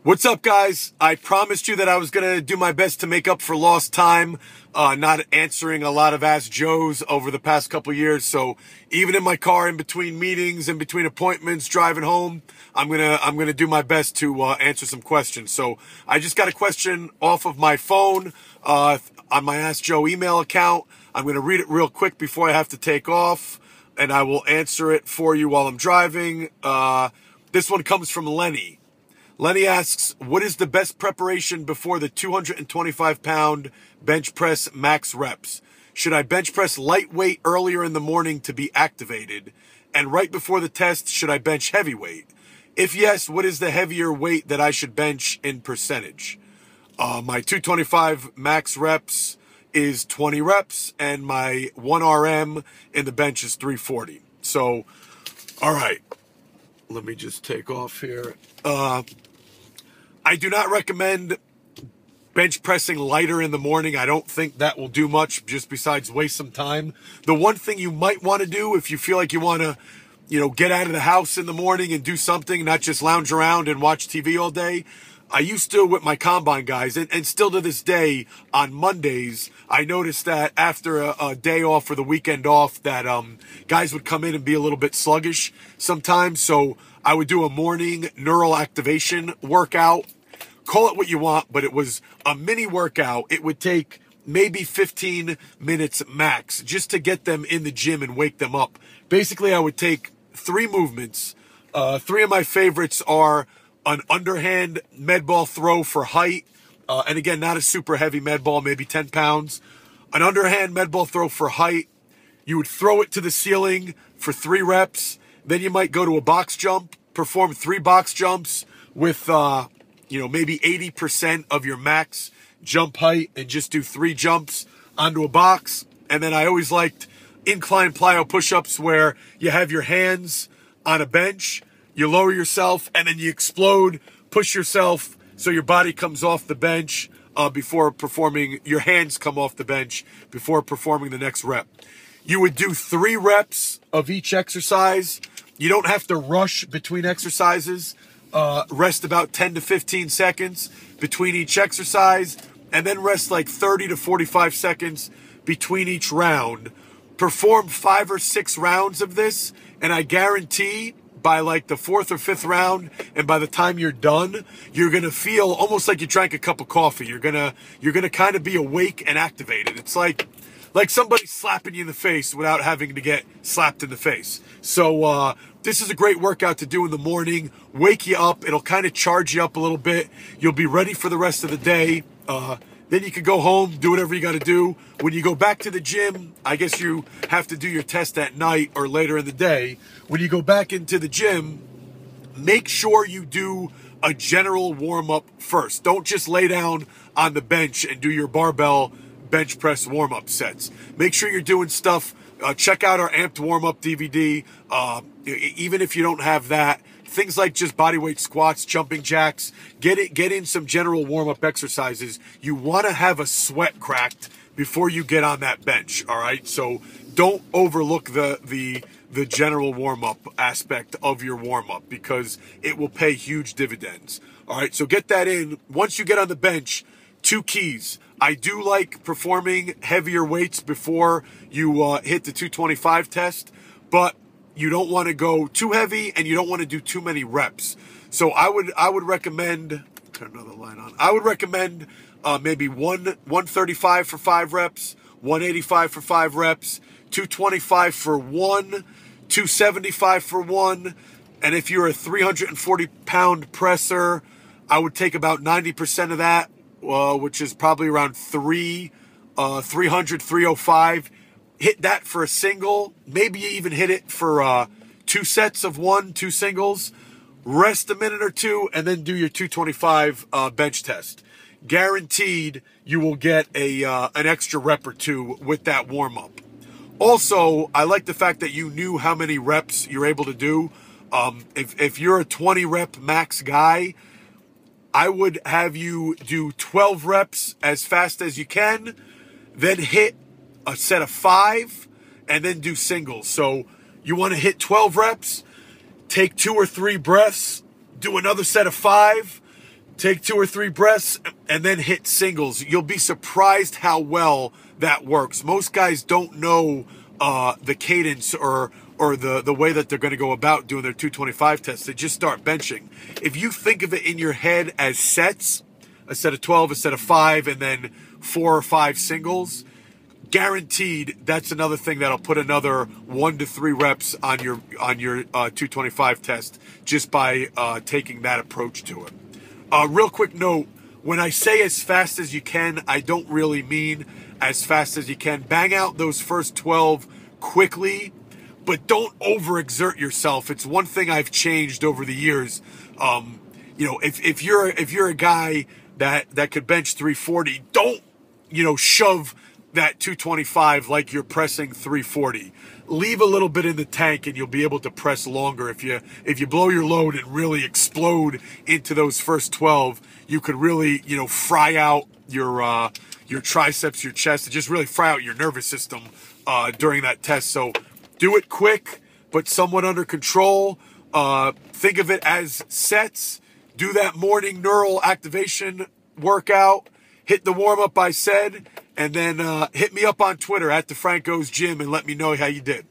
What's up, guys? I promised you that I was going to do my best to make up for lost time, not answering a lot of Ask Joes over the past couple years. So even in my car, in between meetings, in between appointments, driving home, I'm gonna do my best to answer some questions. So I just got a question off of my phone on my Ask Joe email account. I'm going to read it real quick before I have to take off, and I will answer it for you while I'm driving. This one comes from Lenny. Lenny asks, what is the best preparation before the 225-pound bench press max reps? Should I bench press lightweight earlier in the morning to be activated? And right before the test, should I bench heavyweight? If yes, what is the heavier weight that I should bench in percentage? My 225 max reps is 20 reps, and my 1 RM in the bench is 340. So, all right. Let me just take off here. I do not recommend bench pressing lighter in the morning. I don't think that will do much, just besides waste some time. The one thing you might want to do if you feel like you want to, get out of the house in the morning and do something, not just lounge around and watch TV all day. I used to with my combine guys, and still to this day, on Mondays, I noticed that after a day off or the weekend off, that guys would come in and be a little bit sluggish sometimes. So I would do a morning neural activation workout. Call it what you want, but it was a mini workout. It would take maybe 15 minutes max just to get them in the gym and wake them up. Basically, I would take 3 movements. 3 of my favorites are an underhand med ball throw for height. And again, not a super heavy med ball, maybe 10 pounds. An underhand med ball throw for height. You would throw it to the ceiling for 3 reps. Then you might go to a box jump, perform 3 box jumps with, maybe 80% of your max jump height, and just do 3 jumps onto a box. And then I always liked incline plyo push-ups where you have your hands on a bench, you lower yourself, and then you explode, push yourself so your body comes off the bench before performing, your hands come off the bench before performing the next rep. You would do 3 reps of each exercise. You don't have to rush between exercises. Rest about 10 to 15 seconds between each exercise, and then rest like 30 to 45 seconds between each round. Perform 5 or 6 rounds of this, and I guarantee by like the 4th or 5th round, and by the time you're done, you're gonna feel almost like you drank a cup of coffee. You're gonna kind of be awake and activated. It's like somebody slapping you in the face without having to get slapped in the face. So this is a great workout to do in the morning. Wake you up. It'll kind of charge you up a little bit. You'll be ready for the rest of the day. Then you can go home, do whatever you got to do. When you go back to the gym, I guess you have to do your test at night or later in the day. When you go back into the gym, make sure you do a general warm-up first. Don't just lay down on the bench and do your barbell bench press warm-up sets. Make sure you're doing stuff. Check out our Amped Warm-Up DVD. Even if you don't have that, things like just bodyweight squats, jumping jacks, get in some general warm-up exercises. You want to have a sweat cracked before you get on that bench, all right? So don't overlook the general warm-up aspect of your warm-up, because it will pay huge dividends. All right, so get that in. Once you get on the bench, 2 keys. I do like performing heavier weights before you hit the 225 test, but you don't want to go too heavy and you don't want to do too many reps. So I would recommend, turn another line on. I would recommend maybe 135 for 5 reps, 185 for 5 reps, 225 for 1, 275 for 1. And if you're a 340-pound presser, I would take about 90% of that, which is probably around 300, 305. Hit that for a single. Maybe you even hit it for 2 sets of 2 singles. Rest a minute or 2, and then do your 225 bench test. Guaranteed you will get an extra rep or 2 with that warm-up. Also, I like the fact that you knew how many reps you're able to do. If you're a 20-rep max guy, I would have you do 12 reps as fast as you can, then hit a set of 5, and then do singles. So you want to hit 12 reps, take 2 or 3 breaths, do another set of 5, Take 2 or 3 breaths and then hit singles. You'll be surprised how well that works. Most guys don't know the cadence or the way that they're going to go about doing their 225 tests. They just start benching. If you think of it in your head as sets, a set of 12, a set of 5, and then 4 or 5 singles, guaranteed that's another thing that'll put another 1 to 3 reps on your 225 test just by taking that approach to it. Real quick note, when I say as fast as you can, I don't really mean as fast as you can. Bang out those first 12 quickly, but don't overexert yourself. It's one thing I've changed over the years. If you're a guy that could bench 340, don't, shove that 225 like you're pressing 340. Leave a little bit in the tank and you'll be able to press longer. If you blow your load and really explode into those first 12, you could really, fry out your triceps, your chest, and just really fry out your nervous system during that test. So do it quick, but somewhat under control. Think of it as sets. Do that morning neural activation workout. Hit the warm-up I said, and then hit me up on Twitter at DeFranco's Gym and let me know how you did.